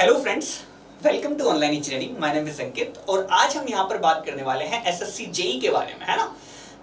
Hello friends, welcome to online engineering. My name is Ankit और आज हम यहाँ पर बात करने वाले हैं एसएससी जेई के बारे में, है ना।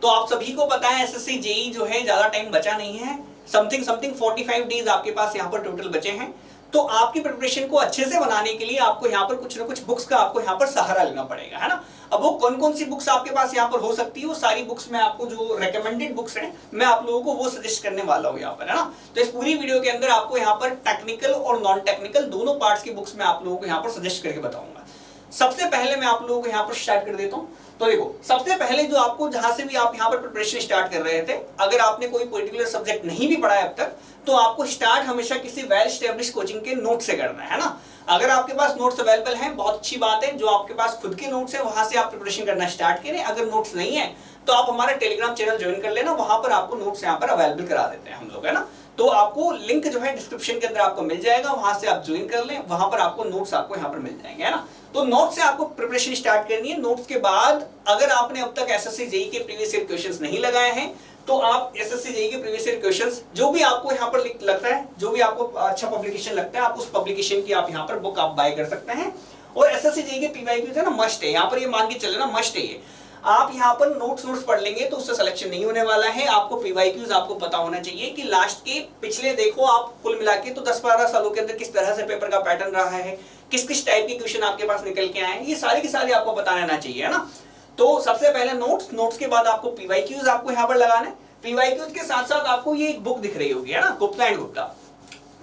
तो आप सभी को पता है एसएससी जेई जो है ज्यादा टाइम बचा नहीं है, समथिंग 45 डेज आपके पास यहाँ पर टोटल बचे हैं। तो आपकी प्रिपरेशन को अच्छे से बनाने के लिए आपको यहाँ पर कुछ ना कुछ बुक्स का आपको यहाँ पर सहारा लेना पड़ेगा, है ना। अब वो कौन कौन सी बुक्स आपके पास यहाँ पर हो सकती है, वो सारी बुक्स में आपको जो रेकमेंडेड बुक्स हैं मैं आप लोगों को वो सजेस्ट करने वाला हूँ यहाँ पर, है ना। तो इस पूरी वीडियो के अंदर आपको यहाँ पर टेक्निकल और नॉन टेक्निकल दोनों पार्ट्स की बुक्स मैं आप लोगों को यहाँ पर सजेस्ट करके बताऊंगा। सबसे पहले मैं आप लोगों को यहाँ पर स्टार्ट कर देता हूँ। तो देखो, सबसे पहले जो आपको जहां से भी आप यहाँ पर प्रिपरेशन स्टार्ट कर रहे थे, अगर आपने कोई पर्टिकुलर सब्जेक्ट नहीं भी पढ़ा है अब तक, तो आपको स्टार्ट हमेशा किसी वेल एस्टेब्लिश कोचिंग के नोट से करना है ना। अगर आपके पास नोट्स अवेलेबल हैं, बहुत अच्छी बात है। जो आपके पास खुद के नोट्स हैं वहां से आप प्रिपरेशन करना स्टार्ट करें। अगर नोट्स नहीं है तो आप हमारा टेलीग्राम चैनल ज्वाइन कर लेना, वहां पर आपको नोट्स यहाँ पर अवेलेबल करा देते हैं हम लोग, है ना। तो आपको लिंक जो है डिस्क्रिप्शन के अंदर आपको मिल जाएगा, वहां से आप ज्वाइन कर लें, वहां पर आपको नोट्स आपको यहाँ पर मिल जाएंगे, है ना। तो नोट्स से आपको प्रिपरेशन स्टार्ट करनी है। नोट्स के बाद अगर आपने अब तक एसएससी जेई के प्रीवियस ईयर क्वेश्चंस नहीं लगाए हैं तो आप एसएससी जेई के प्रीवियस ईयर क्वेश्चंस जो भी आपको यहाँ पर लगता है, जो भी आपको अच्छा पब्लिकेशन लगता है, आप उस पब्लिकेशन की आप यहाँ पर बुक आप बाय कर सकते हैं। और एसएससी जेई के पीवाईक्यूज है ना, मस्ट है। यहाँ पर ये मान के चले ना, मस्ट है ये। आप यहाँ पर नोट्स पढ़ लेंगे तो उससे सिलेक्शन नहीं होने वाला है। आपको पीवाईक्यूज आपको पता होना चाहिए कि लास्ट के पिछले देखो आप कुल मिला के तो 10-12 सालों के अंदर किस तरह से पेपर का पैटर्न रहा है, किस किस टाइप के क्वेश्चन आपके पास निकल के आए हैं, ये सारे के सारे आपको पता रहना चाहिए, है ना। तो सबसे पहले नोट्स के बाद आपको पीवाईक्यूज आपको यहाँ पर लगाना है। पीवाईक्यूज के साथ साथ आपको ये एक बुक दिख रही होगी, है ना, गुप्ता एंड गुप्ता।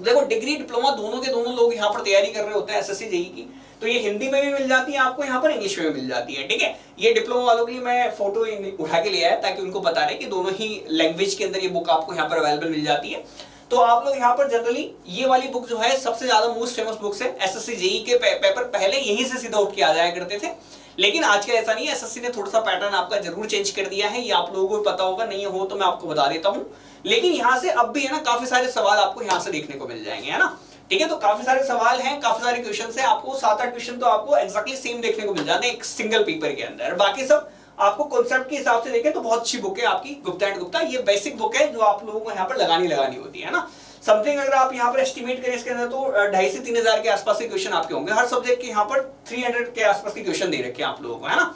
देखो, डिग्री डिप्लोमा दोनों के दोनों लोग यहाँ पर तैयारी कर रहे होते हैं एसएससी जेई की। तो ये हिंदी में भी मिल जाती है आपको, यहाँ पर इंग्लिश में भी मिल जाती है, ठीक है। ये डिप्लोमा वालों के लिए मैं फोटो उठा के लिया है ताकि उनको पता रहे कि दोनों ही लैंग्वेज के अंदर ये बुक आपको यहाँ पर अवेलेबल मिल जाती है। तो आप लोग यहाँ पर जनरली ये वाली बुक जो है सबसे ज्यादा मोस्ट फेमस बुक्स है। एसएससी जेई के पेपर पहले यहीं से सीधा उठ के आ जाया करते थे, लेकिन आजकल ऐसा नहीं है। एसएससी ने थोड़ा सा पैटर्न आपका जरूर चेंज कर दिया है, ये आप लोगों को पता होगा, नहीं हो तो मैं आपको बता देता हूँ। लेकिन यहाँ से अब भी है ना काफी सारे सवाल आपको यहाँ से देखने को मिल जाएंगे, है ना, ठीक है। तो काफी सारे सवाल हैं, काफी सारे क्वेश्चन है, आपको 7-8 क्वेश्चन तो आपको एक्जैक्टली सेम देखने को मिल जाते हैं एक सिंगल पेपर के अंदर। बाकी सब आपको कॉन्सेप्ट के हिसाब से देखें तो बहुत अच्छी बुक है आपकी गुप्ता एंड गुप्ता। ये बेसिक बुक है जो आप लोगों को यहाँ पर लगानी होती है ना। समथिंग अगर आप यहाँ पर एस्टिमेट करें इसके अंदर तो 2,500 से 3,000 के आसपास के क्वेश्चन आपके होंगे। हर सब्जेक्ट के यहाँ पर 300 के आसपास के क्वेश्चन दे रखे हैं आप लोगों को, है ना,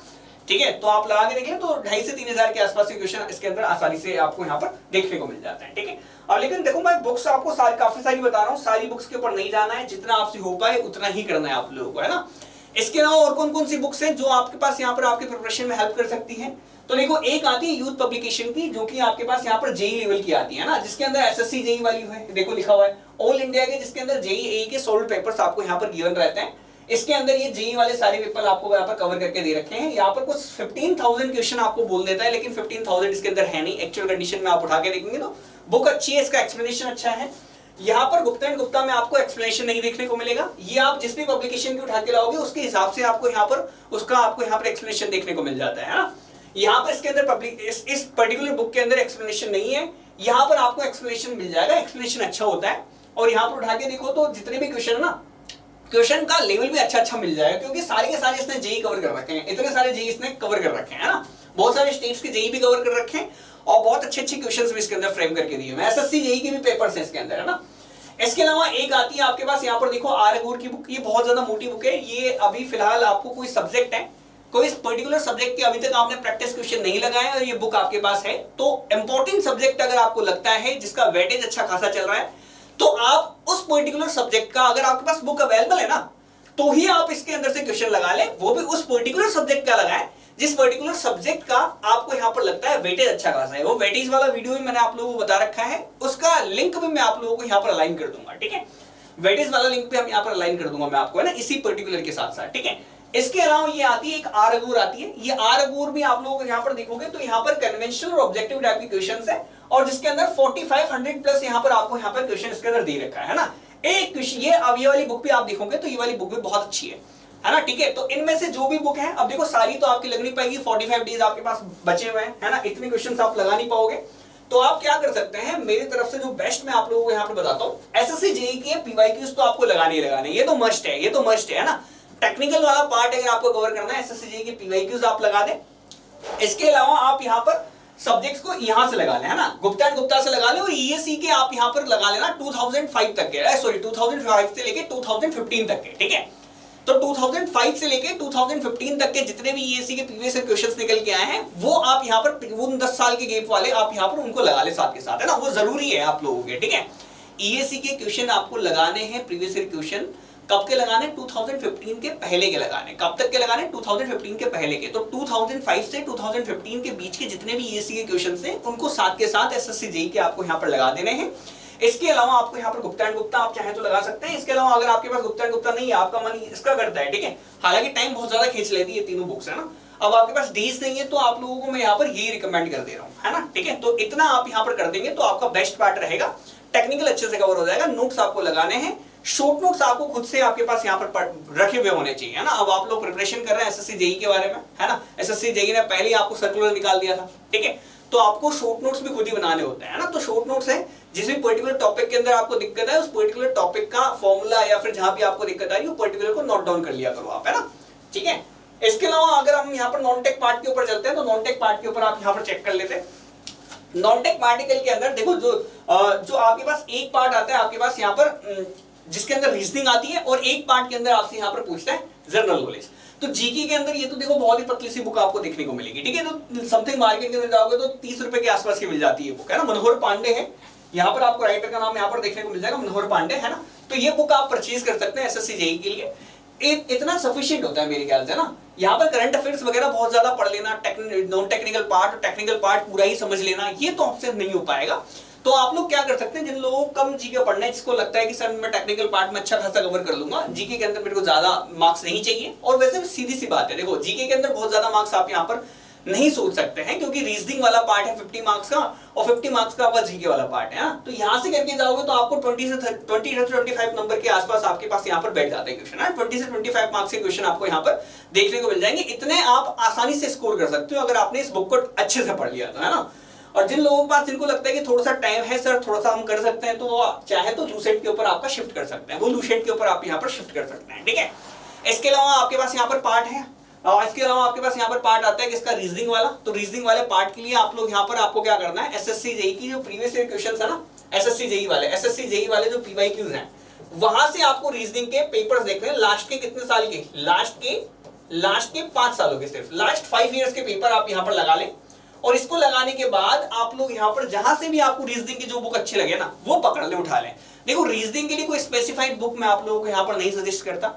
ठीक है। तो आप लगा के देखें तो 2,500 से 3,000 के आसपास के क्वेश्चन इसके अंदर आसानी से आपको यहाँ पर देखने को मिल जाते हैं, ठीक है। और लेकिन देखो, मैं बुक्स आपको काफी सारी बता रहा हूँ, सारी बुक्स के ऊपर नहीं जाना है, जितना आपसे हो पाए उतना ही करना है आप लोगों को, है ना। इसके अलावा और कौन कौन सी बुक्स हैं जो आपके पास यहाँ पर आपके प्रिपरेशन में हेल्प कर सकती हैं। तो देखो, एक आती है यूथ पब्लिकेशन की, जो कि आपके पास यहाँ पर जेई लेवल की आती है ना, जिसके अंदर एसएससी जेई वाली है, देखो लिखा हुआ है ऑल इंडिया के, जिसके अंदर जेई एई के सोल्ड पेपर्स आपको यहाँ पर गिवन रहते हैं। इसके अंदर ये जेई वाले सारे पेपर आपको यहाँ पर कवर करके दे रखे हैं। यहाँ पर कुछ 15,000 क्वेश्चन आपको बोल देता है, लेकिन 15,000 इसके अंदर है नहीं। एक्चुअल कंडीशन में आप उठा के देखेंगे तो बुक अच्छी है, इसका एक्सप्लेनेशन अच्छा है। यहाँ पर गुप्ता एंड गुप्ता में आपको एक्सप्लेनेशन नहीं देखने को मिलेगा। ये आप जिस भी पब्लिकेशन की उठा के लाओगे उसके हिसाब से आपको यहाँ पर उसका आपको यहाँ पर एक्सप्लेनेशन देखने को मिल जाता है ना। यहाँ पर इसके अंदर इस पर्टिकुलर बुक के अंदर एक्सप्लेनेशन नहीं है, यहाँ पर आपको एक्सप्लेनेशन मिल जाएगा। एक्सप्लेनेशन अच्छा होता है और यहाँ पर उठा के देखो तो जितने भी क्वेश्चन है ना, क्वेश्चन का लेवल भी अच्छा मिल जाएगा, क्योंकि सारे के सारे इसने जेई कवर कर रखे हैं। इतने सारे जेई इसने कवर कर रखे हैं, है ना। बहुत सारे स्टेट्स के जेई भी कवर कर रखे हैं और बहुत अच्छे क्वेश्चंस भी इसके अंदर फ्रेम करके दिए हैं। एसएससी जेई के भी पेपर्स हैं इसके अंदर, है ना। इसके अलावा एक आती है आपके पास यहाँ पर देखो आर अगूर की बुक। ये बहुत ज्यादा मोटी बुक है। ये अभी फिलहाल आपको कोई सब्जेक्ट है, कोई पर्टिकुलर सब्जेक्ट के अभी तक आपने प्रैक्टिस क्वेश्चन नहीं लगाए और ये बुक आपके पास है, तो इंपॉर्टेंट सब्जेक्ट अगर आपको लगता है जिसका वेटेज अच्छा खासा चल रहा है, तो आप उस पर्टिकुलर सब्जेक्ट का, अगर आपके पास बुक अवेलेबल है ना, तो ही आप इसके अंदर से क्वेश्चन लगा लें। वो भी उस पर्टिकुलर सब्जेक्ट का लगाएं जिस पर्टिकुलर सब्जेक्ट का आपको यहाँ पर लगता है वेटेज अच्छा खासा है। वो वेटेज वाला वीडियो भी मैंने आप लोगों को बता रखा है, उसका लिंक भी मैं आप लोगों को यहाँ पर अलाइन कर दूंगा, ठीक है। वेटेज वाला लिंक भी हम यहाँ पर अलाइन कर दूंगा मैं आपको, है ना, इसी पर्टिकुलर के साथ साथ, ठीक है। इसके अलावा ये आती है एक आर अगूर आती है। ये आर अगूर भी आप लोगों को यहाँ पर देखोगे तो यहाँ पर कन्वेंशनल और ऑब्जेक्टिव टाइप के क्वेश्चंस है, और जिसके अंदर 4500 प्लस यहाँ पर आपको यहाँ पर क्वेश्चन इसके अंदर दे रखा है ना। एक क्वेश्चन ये, अब ये वाली बुक भी आप देखोगे तो ये वाली बुक भी बहुत अच्छी है ना, ठीक है। तो इनमें से जो भी बुक है, अब देखो सारी तो आपकी लग नहीं पाएगी, 45 डेज आपके पास बचे हुए हैं, है ना, इतने क्वेश्चन आप लगा नहीं पाओगे। तो आप क्या कर सकते हैं, मेरी तरफ से जो बेस्ट मैं आप लोगों को यहाँ पर बताता हूँ, एसएससी जेई के पीवाईक्यूज तो आपको लगाने ही लगाने, ये तो मस्ट है, ये तो मस्ट है ना। टेक्निकल वाला पार्ट अगर आपको कवर करना है, एसएससी जेई के पीवाईक्यूज आप लगा दें। इसके अलावा आप यहाँ पर सब्जेक्ट्स को यहां से लगा लें, है ना, गुप्ता एंड गुप्ता से लगा लें, और ईएससी के आप यहां पर लगा लेना 2005 तक के, सॉरी 2005 से लेके 2015 तक के, ठीक है। तो 2005 से लेके 2015 तक के जितने भी ईएससी के प्रीवियस ईयर क्वेश्चंस निकल के आए हैं वो आप यहां पर, वो 10 साल के गैप वाले आप यहां पर उनको लगा ले साथ के साथ, है ना, वो जरूरी है आप लोगों के, ठीक है। ईएससी के क्वेश्चन आपको लगाने हैं, प्रीवियस ईयर क्वेश्चन कब के लगाने, 2015 के पहले के लगाने। कब तक के लगाने, 2015 के पहले के। तो 2005 से 2015 के बीच के जितने भी ईएससी के क्वेश्चंस हैं उनको साथ के साथ एसएससी जेईई के आपको यहाँ पर लगा देने हैं। इसके अलावा आपको यहाँ पर गुप्ता एंड गुप्ता आप चाहें तो लगा सकते हैं। इसके अलावा अगर आपके पास गुप्ता एंड गुप्ता नहीं है, आपका मन इसका करता है, ठीक है, हालांकि टाइम बहुत ज्यादा खींच लेती है तीनों बुक्स, है ना। अब आपके पास डीज नहीं है तो आप लोगों को मैं यहाँ पर यही रिकमेंड कर दे रहा हूँ, है ना, ठीक है। तो इतना आप यहाँ पर कर देंगे तो आपका बेस्ट पार्ट रहेगा, टेक्निकल अच्छे से कवर हो जाएगा। नोट्स आपको लगाने हैं, शॉर्ट नोट्स आपको खुद से आपके पास यहाँ पर रखे हुए होने चाहिए, है ना। अब आप लोग प्रिपरेशन कर रहे हैं एसएससी जेईई के बारे में, है ना, एसएससी जेईई ने पहले ही आपको सर्कुलर निकाल दिया था, ठीक है, तो आपको शॉर्ट नोट्स भी खुद ही बनाने होते हैं, है ना। तो शॉर्ट नोट्स है, जिस भी पर्टिकुलर टॉपिक के अंदर आपको दिक्कत है उस पर्टिकुलर टॉपिक का फॉर्मूला या फिर जहां भी आपको दिक्कत आ रही है वो पर्टिकुलर को नोट डाउन कर लिया करो आप, है ना, ठीक है। इसके अलावा अगर हम यहाँ पर नॉन टेक पार्ट के ऊपर चलते हैं तो नॉन टेक पार्ट के ऊपर आप यहाँ पर चेक कर लेते हैं। नॉन टेक पार्टिकल के अंदर देखो जो आपके पास एक पार्ट आता है आपके पास यहाँ पर जिसके अंदर रीजनिंग आती है, और एक पार्ट के अंदर आपसे यहाँ पर पूछता है जनरल नॉलेज। तो जीके के अंदर ये तो देखो बहुत ही पतली सी बुक आपको देखने को मिलेगी, ठीक है। तो समथिंग मार्केट के अंदर जाओगे तो 30 रुपए के आसपास की मिल जाती है बुक, है ना। मनोहर पांडे है यहाँ पर, आपको राइटर का नाम यहाँ पर देखने को मिल जाएगा, मनोहर पांडे, है ना। तो ये बुक आप परचेज कर सकते हैं एसएससी जेईई के लिए, इतना सफिशिएंट होता है मेरे ख्याल से ना। यहाँ पर करंट अफेयर्स वगैरह बहुत ज्यादा पढ़ लेना, नॉन टेक्निकल पार्ट और टेक्निकल पार्ट पूरा ही समझ लेना, ये तो आपसे नहीं हो पाएगा। तो आप लोग क्या कर सकते हैं, जिन लोगों को कम जीके पढ़ना है, जिसको लगता है कि सर मैं टेक्निकल पार्ट में अच्छा खासा कवर कर लूंगा, जीके के अंदर मेरे को ज्यादा मार्क्स नहीं चाहिए। और वैसे सीधी सी बात है, देखो जीके के अंदर बहुत ज्यादा मार्क्स आप यहाँ पर नहीं सोच सकते हैं, क्योंकि रीजनिंग वाला पार्ट है 50 मार्क्स का और 50 मार्क्स का आपका जीके वाला पार्ट है। तो यहाँ से करके जाओगे तो आपको 20 से 25 नंबर के आसपास आपके पास यहाँ पर बैठ जाते हैं क्वेश्चन, है 20 से 25 मार्क्स के क्वेश्चन आपको यहाँ पर देखने को मिल जाएंगे। इतने आप आसानी से स्कोर कर सकते हो अगर आपने इस बुक को अच्छे से पढ़ लिया तो, है ना। और जिन लोगों के पास, जिनको लगता है कि थोड़ा सा टाइम है सर, थोड़ा सा हम कर सकते हैं, तो चाहे तो लूसेंट के ऊपर आपका शिफ्ट कर सकते हैं, वो लूसेंट के ऊपर आप यहाँ पर शिफ्ट कर सकते हैं, ठीक है। इसके अलावा आपके पास यहाँ पर पार्ट है, इसके अलावा आपके पास यहाँ पर पार्ट आता है किसका, रीजनिंग वाला। तो रीजनिंग वाले पार्ट के लिए आप लोग यहाँ पर आपको क्या करना है, एसएससी जेईई की जो प्रीवियस ईयर क्वेश्चंस है ना, एसएससी जेईई वाले जो पीवाईक्यूज हैं, वहां से आपको रीजनिंग के पेपर्स देखने हैं। लास्ट के कितने साल के, लास्ट के 5 सालों के, सिर्फ लास्ट 5 ईयर्स के पेपर आप यहाँ पर लगा लें। और इसको लगाने के बाद आप लोग यहाँ पर जहां से भी आपको रीजनिंग की जो बुक अच्छी लगे ना वो पकड़ ले, उठा लें। देखो रीजनिंग के लिए कोई स्पेसिफाइड बुक मैं आप लोगों को यहाँ पर नहीं सजेस्ट करता,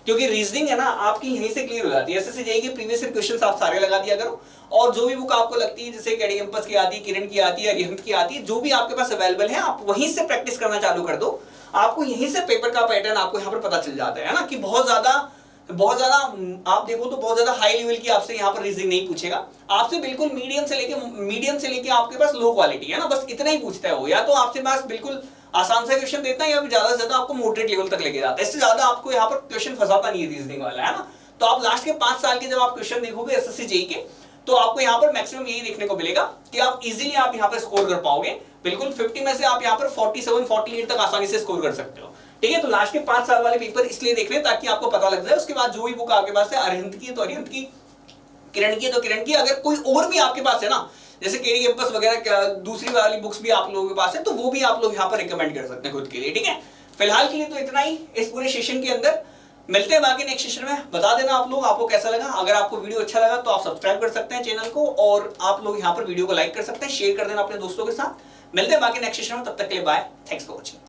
क्योंकि रीजनिंग है ना आपकी यहीं से क्लियर हो जाती है। एसएससी जेईई के प्रीवियस ईयर क्वेश्चंस आप सारे लगा दिया करो, और जो भी बुक आपको लगती है जैसे कैडी कैंपस की आती है, किरण की आती है, अरिहंत की आती है, जो भी आपके पास अवेलेबल है आप वहीं से प्रैक्टिस करना चालू कर दो। आपको यहीं से पेपर का पैटर्न आपको यहाँ पर पता चल जाता है ना, कि बहुत ज्यादा आप देखो तो बहुत ज्यादा हाई लेवल की आपसे यहाँ पर रीजनिंग नहीं पूछेगा, आपसे बिल्कुल मीडियम से लेके आपके पास लो क्वालिटी है ना, बस इतना ही पूछता है वो। या तो आपसे पास बिल्कुल आसान सा क्वेश्चन देता है या फिर ज्यादा से ज्यादा आपको मॉडरेट लेवल तक लेके जाता है, इससे ज्यादा आपको यहाँ पर क्वेश्चन फंसाता नहीं है रीजनिंग वाला, है ना। तो आप लास्ट के 5 साल के जब आप क्वेश्चन देखोगे एसएससी जेईई के, तो आपको यहाँ पर मैक्सिमम यही देखने को मिलेगा कि आप इजीली आप यहाँ पर स्कोर कर पाओगे। बिल्कुल 50 में से आप यहाँ पर 47-48 तक आसानी से स्कोर कर सकते हो, ठीक है। तो लास्ट के 5 साल वाले पेपर इसलिए देख रहे हैं ताकि आपको पता लग जाए। उसके बाद जो भी बुक आपके पास है, अरिहंत की है तो अरिहंत की, किरण की है तो किरण की, अगर कोई और भी आपके पास है ना जैसे केडी कैंपस वगैरह दूसरी वाली बुक्स भी आप लोगों के पास है, तो वो भी आप लोग यहाँ पर रिकमेंड कर सकते हैं खुद के लिए, ठीक है। फिलहाल के लिए तो इतना ही इस पूरे सेशन के अंदर। मिलते हैं बाकी नेक्स्ट सेशन में। बता देना आप लोग आपको कैसा लगा। अगर आपको वीडियो अच्छा लगा तो आप सब्सक्राइब कर सकते हैं चैनल को, और आप लोग यहाँ पर वीडियो को लाइक कर सकते हैं, शेयर कर देना अपने दोस्तों के साथ। मिलते हैं बाकी नेक्स्ट सेशन में, तब तक के लिए बाय, थैंक्स फॉर वॉचिंग।